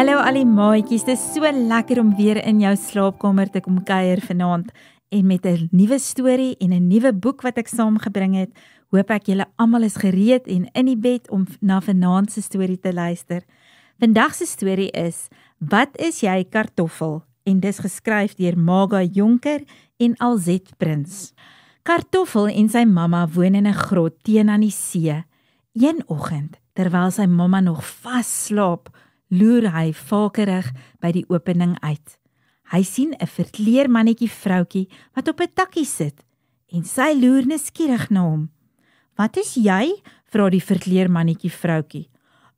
Hallo al die maatjies, dit is so lekker om weer in jou slaapkamer te kom kuier vanaand en met 'n nuwe storie en 'n nuwe boek wat ek saamgebring het, hoop ek julle almal is gereed en in die bed om na vanaand se storie te luister. Vandag se storie is, Wat is jy kartoffel? En dis geskryf deur Maga Jonker en Alzet Prins. Kartoffel en sy mamma woon in 'n grot teen aan die see. Een oggend, terwyl sy mamma nog vas slaap, loer hy vakerig by die opening uit. Hy sien 'n verkleermannetjie vroutjie wat op 'n takkie sit en sy loer nuuskierig na hom. "Wat is jy?" vra die verkleermannetjie vroutjie.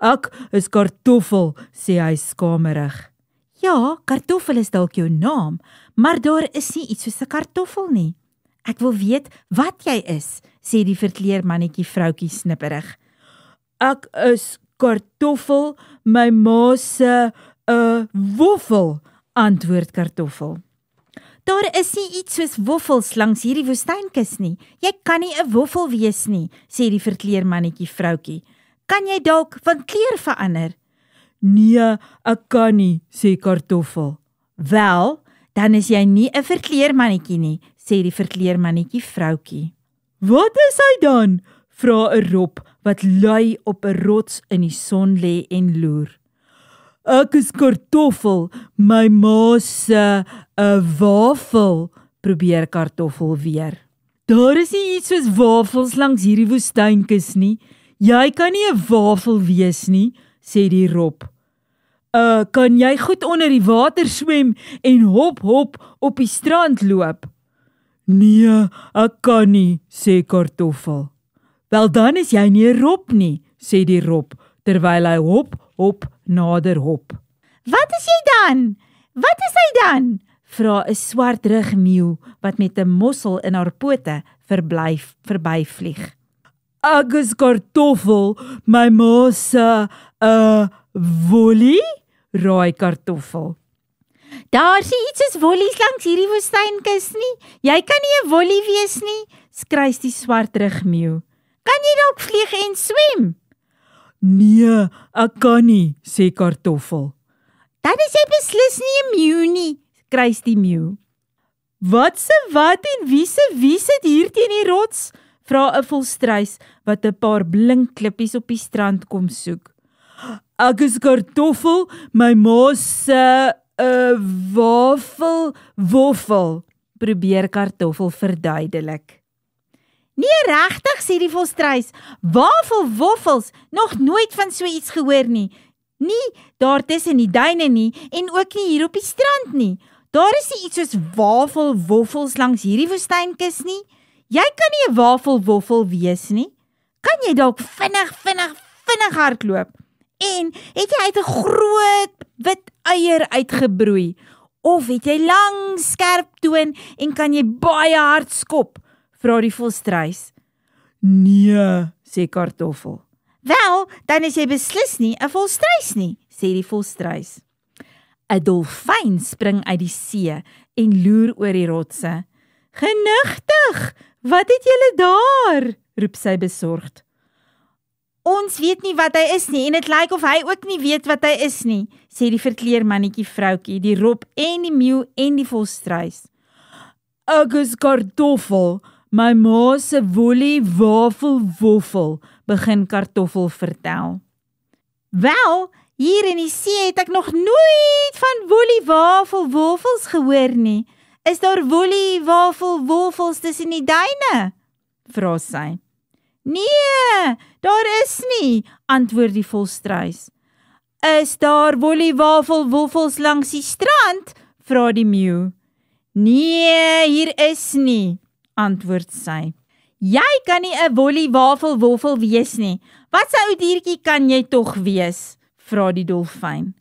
"Ek is Kartoffel," sê hy skamerig. "Ja, Kartoffel is dalk jou naam, maar daar is nie iets soos 'n kartoffel nie." "Ek wil weet wat jy is," sê die verkleermannetjie vroutjie snipperig. "Ek is Kartoffel, my ma se 'n woffel," antwoord Kartoffel. "Daar is nie iets soos woffels langs hierdie woestynkus nie. Jy kan nie 'n woffel wees nie," sê die verkleermannetjie vroutjie. "Kan jy dalk van kleur verander?" "Nee, ek kan nie," sê Kartoffel. "Wel, dan is jy nie 'n verkleermannetjie nie," sê die verkleermannetjie vroutjie. "Wat is hy dan?" vra 'n rop wat lui op 'n rots in die son lê en loer. "Ek is Kartoffel, my ma se 'n wafel," probeer Kartoffel weer. "Daar is nie iets soos wafels langs hierdie woestynkus nie. Jy kan nie 'n wafel wees nie," sê die rop. Kan jy goed onder die water swem en hop op die strand loop?" "Nee, ek kan nie," sê Kartoffel. "Wel dan is jy nie 'n rop nie," sê die rop, terwyl hy hop, nader hop. "Wat is jy dan? Wat is hy dan?" vra 'n swartrug meeu wat met 'n mossel in haar pote verbyvlieg. "Ek is Kartoffel, my ma se 'n wollie," raai Kartoffel. "Daar's nie iets soos wollies langs hierdie woestynkus nie. Jy kan nie 'n wollie wees nie," skreeu die swartrug meeu. "Kan jy dalk vlieg en swem?" "Nee, ek kan nie," sê Kartoffel. "Dan is jy beslis nie 'n meeu nie," skreeu die meeu. "Wat se wat en wie sit hier teen die rots?" vra 'n volstruis wat 'n paar blink klippies op die strand kom soek. "Ek is Kartoffel, my ma se 'n woffel," probeer Kartoffel verduidelik. "Nee, regtig," sê die volstruis. "Woffels, nog nooit van so iets gehoor nie. Nie daar tussen die duine nie en ook nie hier op die strand nie. Daar is nie iets soos woffels langs hierdie woestynkus nie. Jy kan nie 'n woffel wees nie. Kan jy dalk vinnig hardloop? En het jy uit 'n groot wit eier uitgebroei? Of het jy lang skerp toon en kan jy baie hard skop?" vra die volstruis. "Nee," sê Kartoffel. "Wel, dan is jy beslis nie 'n volstruis nie," sê die volstruis. 'n Dolfyn spring uit die see en loer oor die rotse. "Genigtig, wat het julle daar?" roep sy besorgd. "Ons weet nie wat hy is nie en dit lyk of hy ook nie weet wat hy is nie," sê die verkleermannetjie vroutjie, die rop en die meeu en die volstruis. "Ek is Kartoffel, my ma se wollie woffel," begin Kartoffel vertel. "Wel, hier in die see het ek nog nooit van wollie woffels gehoor nie. Is daar wollie woffels tussen die duine?" vra sy. "Nee, daar is nie," antwoord die volstruis. "Is daar wollie woffels langs die strand?" vra die meeu. "Nee, hier is nie," antwoord sy. "Jy kan nie 'n wollie woffel wees nie. Wat se ou diertjie kan jy tog wees?" vra die dolfyn.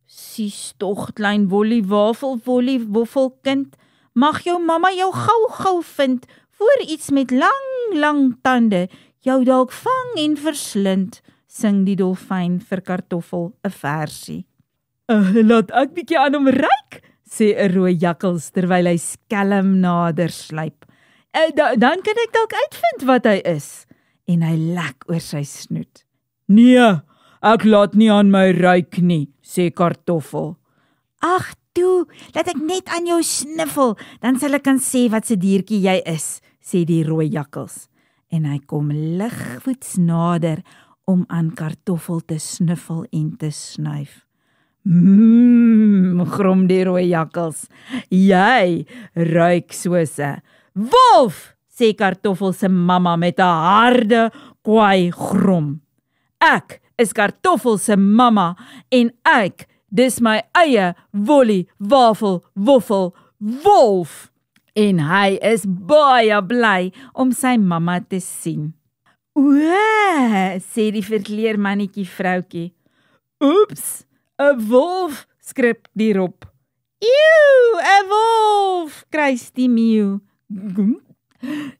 "Sies tog, klein wollie woffelkind, mag jou mamma jou gou vind, voor iets met lang tande jou dalk vang en verslind," sing die dolfyn vir Kartoffel 'n versie. "Laat ek bietjie aan hom ruik," sê 'n rooi jakkals terwyl hy skelm nader sluip. Dan kan ek dalk uitvind wat hy is," en hy lek oor sy snoet. "Nee, Ek laat nie aan my ruik nie, sê Kartoffel. Ag toe, laat ek net aan jou sniffel, dan sal ek kan sê wat se diertjie jy is, sê die rooi jakkals. En hy kom ligvoets nader om aan Kartoffel te sniffel en te snuif. Grom die rooi jakkals. Jy ruik soos 'n wolf, sê Kartoffel se mamma met 'n harde kwaai grom. Ek is Kartoffel se mamma en ek, dis my eie wollie, wafel, woffel, wolf. En hy is baie bly om sy mamma te sien. O, sê die verkleermannetjie vroutjie. Oeps, 'n wolf, skrik die rob. Eeuw, 'n wolf, kruis die meeu.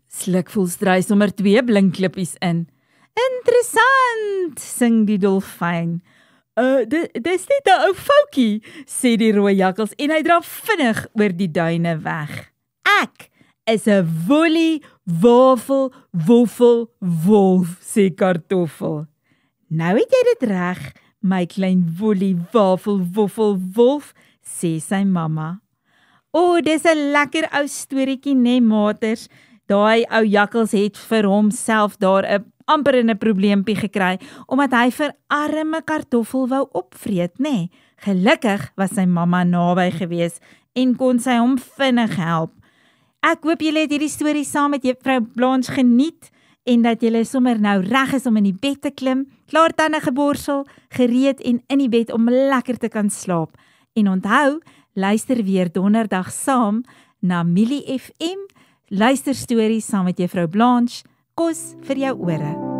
Slukvoel stry sommer 2 blinkklippies in. Interessant, sing die dolfyn. Dis net 'n ou foutjie, sê die rooi jakkals en hy draf vinnig oor die duine weg. Ek is 'n wollie, wafel, woffel, wolf, sê Kartoffel. Nou het jy dit reg, my klein wollie, wafel, woffel, wolf, sê sy mamma. O, dis 'n lekker ou storieetjie, né, maters. Daai ou jakkals het vir homself daar amper in 'n probleempie gekry, omdat hy vir arme Kartoffel wou opvreet, né? Gelukkig was sy mamma naby gewees en kon sy hom vinnig help. Ek hoop julle het hierdie storie saam met Juffrou Blanche geniet en dat julle sommer nou reg is om in die bed te klim, klaar tande geborsel, gereed en in die bed om lekker te kan slaap. En onthou, luister weer donderdag saam na Millie FM, luister stories saam met Juffrou Blanche, kos vir jou ore.